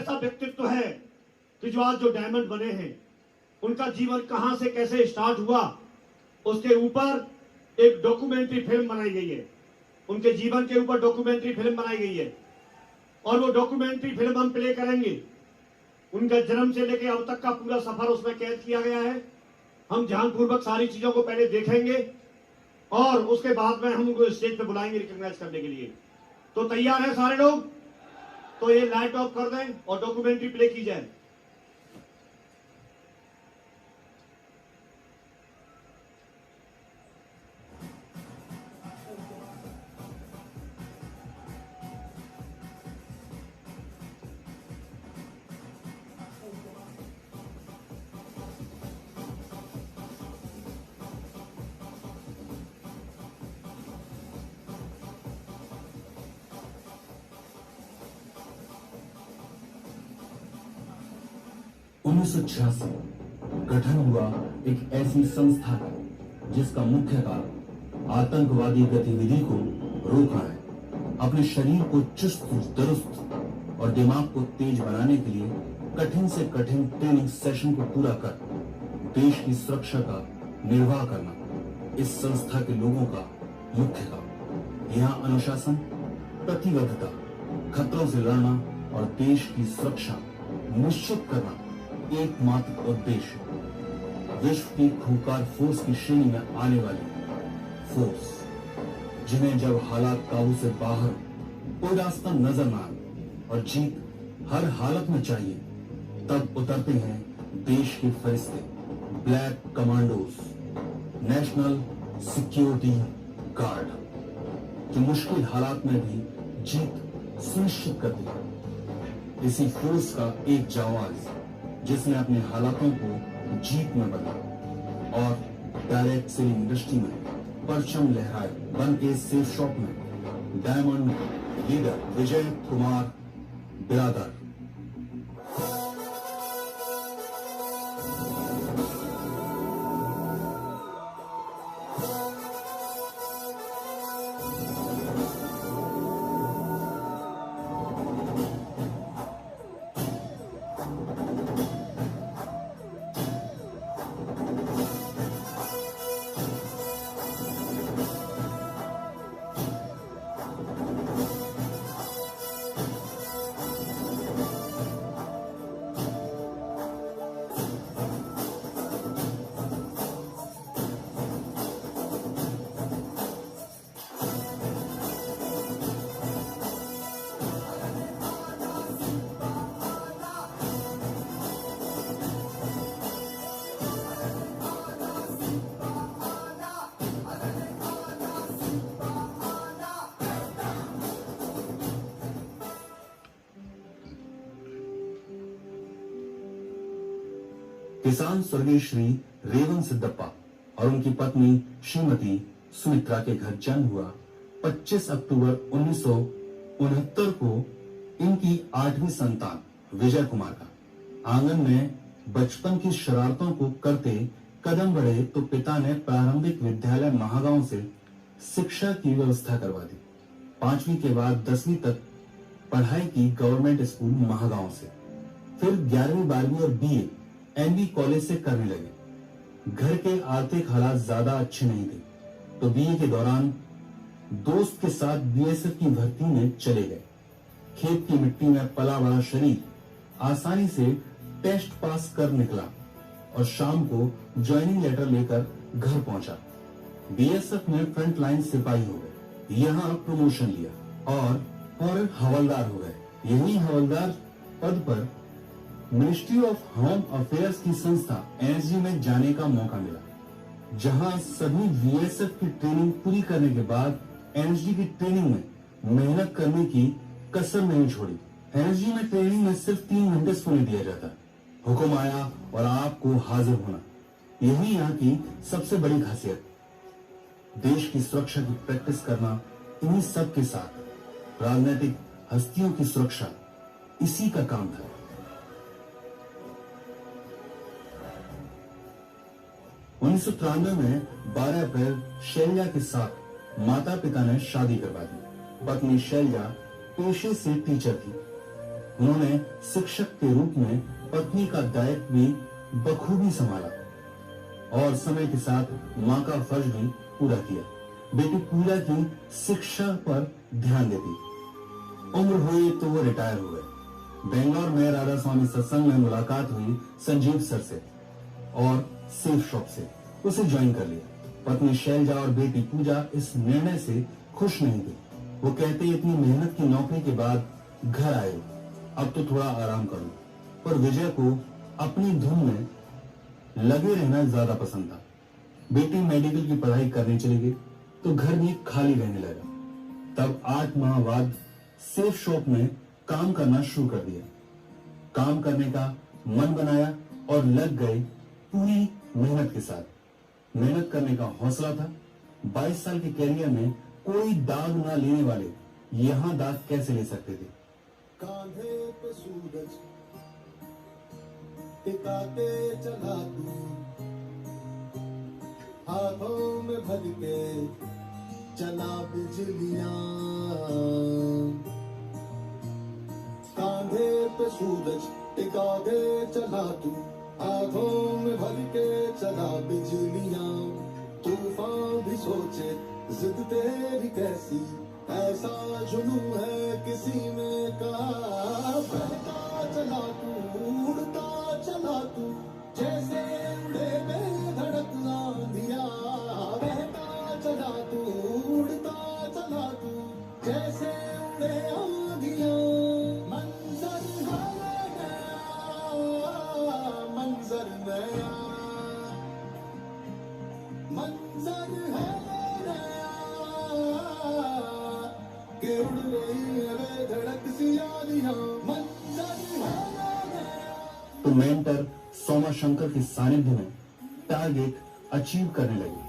ऐसा व्यक्तित्व है कि जो आज जो डायमंड बने हैं, उनका जीवन कहां से कैसे स्टार्ट हुआ, उसके ऊपर एक डॉक्यूमेंट्री फिल्म बनाई गई है। उनके जीवन के ऊपर डॉक्यूमेंट्री फिल्म बनाई गई है और वो डॉक्यूमेंट्री फिल्म हम प्ले करेंगे। उनका जन्म से लेकर अब तक का पूरा सफर उसमें कैद किया गया है। हम ध्यानपूर्वक सारी चीजों को पहले देखेंगे और उसके बाद में हम उनको स्टेज पे बुलाएंगे रिकॉग्नाइज करने के लिए। तो तैयार है सारे लोग? तो ये लाइट ऑफ कर दें और डॉक्यूमेंट्री प्ले की जाए। उन्नीस गठन हुआ एक ऐसी संस्था का जिसका मुख्य कारण आतंकवादी गतिविधि को रोकना है। अपने शरीर को चुस्त दुरुस्त और दिमाग को तेज बनाने के लिए कठिन से कठिन ट्रेनिंग सेशन को पूरा कर देश की सुरक्षा का निर्वाह करना इस संस्था के लोगों का मुख्य काम। यहाँ अनुशासन, प्रतिबद्धता, खतरों से लड़ना और देश की सुरक्षा निश्चित करना एकमात्र उद्देश्य। विश्व की खूंखार फोर्स की श्रेणी में आने वाली फोर्स, जिन्हें जब हालात काबू से बाहर, कोई रास्ता नजर न आए और जीत हर हालत में चाहिए, तब उतरते हैं देश के फरिश्ते, black commandos, national security guard, जो मुश्किल हालात में भी जीत सुनिश्चित करती है। इसी फोर्स का एक जाबाज जिसने अपने हालातों को जीत में बदला और डायरेक्ट सेलिंग इंडस्ट्री में परचम लहराए बन के सेफ शॉप में डायमंड लीडर विजय कुमार बिरादर। किसान स्वर्गीय श्री रेवंत सिद्धप्पा और उनकी पत्नी श्रीमती सुमित्रा के घर जन्म हुआ 25 अक्टूबर 1969 को इनकी 8वीं संतान विजय कुमार का। आंगन में बचपन की शरारतों को करते कदम बढ़े तो पिता ने प्रारंभिक विद्यालय महागांव से शिक्षा की व्यवस्था करवा दी। 5वीं के बाद 10वीं तक पढ़ाई की गवर्नमेंट स्कूल महागांव से। फिर 11वीं 12वीं और बीए एनवी कॉलेज से करने लगे। घर के आर्थिक हालात ज्यादा अच्छे नहीं थे तो बीए के दौरान दोस्त के साथ बीएसएफ की भर्ती में चले गए। खेत की मिट्टी में पला बड़ा शरीर आसानी से टेस्ट पास कर निकला और शाम को ज्वाइनिंग लेटर लेकर घर पहुंचा। बीएसएफ में फ्रंट लाइन सिपाही हो गए, यहाँ प्रमोशन लिया और हवलदार हो गए। यही हवलदार पद पर मिनिस्ट्री ऑफ होम अफेयर्स की संस्था एनएसजी में जाने का मौका मिला, जहां सभी बीएसएफ की ट्रेनिंग पूरी करने के बाद एनएसजी की ट्रेनिंग में मेहनत करने की कसर नहीं छोड़ी। एनएसजी में ट्रेनिंग में सिर्फ 3 घंटे सोने दिया जाता। हुक्म आया और आपको हाजिर होना, यही यहाँ की सबसे बड़ी खासियत। देश की सुरक्षा की प्रैक्टिस करना इन्हीं सब के साथ। राजनीतिक हस्तियों की सुरक्षा इसी का काम था। 1993 में 12 अप्रैल शैलजा के साथ माता पिता ने शादी करवा दी। पत्नी शैलजा पेशे से टीचर थी। उन्होंने शिक्षक के रूप में पत्नी का दायित्व भी बखूबी संभाला और समय के साथ मां का फर्ज भी पूरा किया। बेटी पूजा की शिक्षा पर ध्यान देती। उम्र हुई तो वो रिटायर हुए। बेंगलोर में राधा स्वामी सत्संग में मुलाकात हुई संजीव सर से और सेफ शॉप से उसे ज्वाइन कर लिया। पत्नी शैलजा और बेटी पूजा इस निर्णय से खुश नहीं थी। वो कहते इतनी मेहनत की नौकरी के बाद घर आए, अब तो थोड़ा आराम करो। पर विजय को अपनी धुन में लगे रहना ज्यादा पसंद था। बेटी मेडिकल की पढ़ाई करने चली गई तो घर भी खाली रहने लगा। तब 8 माह बाद सेफ शॉप में काम करना शुरू कर दिया। काम करने का मन बनाया और लग गए पूरी मेहनत के साथ। मेहनत करने का हौसला था। 22 साल के कैरियर में कोई दाग ना लेने वाले यहां दाग कैसे ले सकते थे। कांधे पे सूरज टिकाते चला तू, हाथों में भर के चला बिजलियां। कांधे पे सूरज टिकाते चला तू, हाथों में भर के चला बिजलियां। तूफान भी सोचे जिद तेरी कैसी, ऐसा जुनू है किसी में का। बहता चला तू, उड़ता चला तू, जैसे उड़े बेधड़क आंधिया। बहता चला तू, उड़ता चला तू, जैसे उड़े आंधिया। मंजर है नया, मंजर नया, मंजर है के उड़ रही है धड़क सी यादियां। मंजर है तो मेंटर सोमा शंकर के सानिध्य में टारगेट अचीव करने लगे।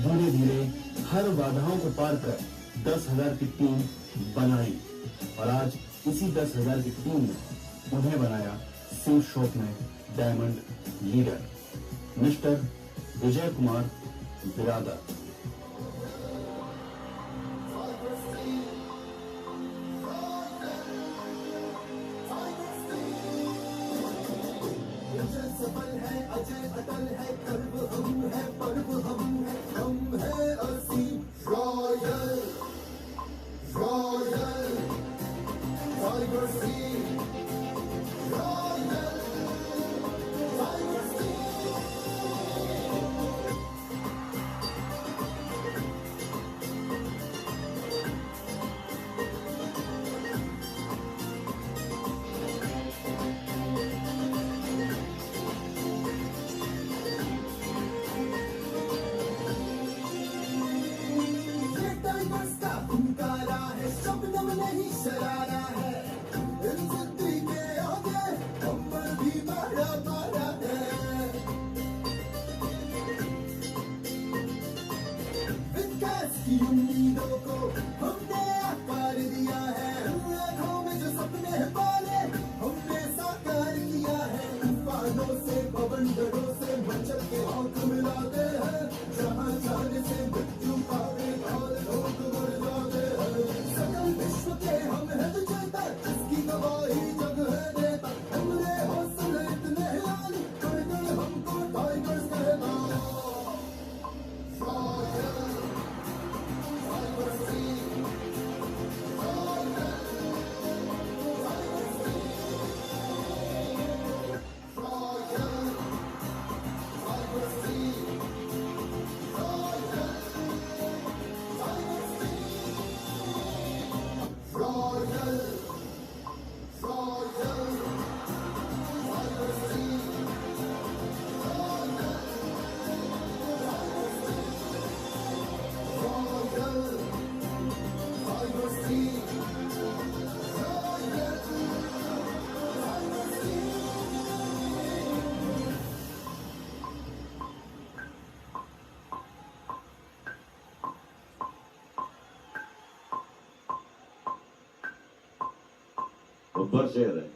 धीरे धीरे हर बाधाओं को पार कर 10,000 की टीम बनाई और आज इसी 10,000 की टीम ने उन्हें बनाया सेफ शॉप में diamond leader mister Vijay Kumar बिरादर। सफल है, अजय अटल है, कर्व हम है, पर्व हम है असीम। Royal royal tiger team, royal tiger team. शब्दम नहीं शरारा है, इन बुद्धि के आगे हम पर भी मारा मारा है। विकास की उम्मीदों को हमने आकार दिया है। आँखों में जो सपने पाले हमने साकार किया है। तूफानों से बवंडरों से मचल के आंख मिलाते हैं। जहाँ जाने से मृत्यु पावे और लोग मर जाते हैं। सकल विश्व के हम हैं विजेता। गब्बर शेर है।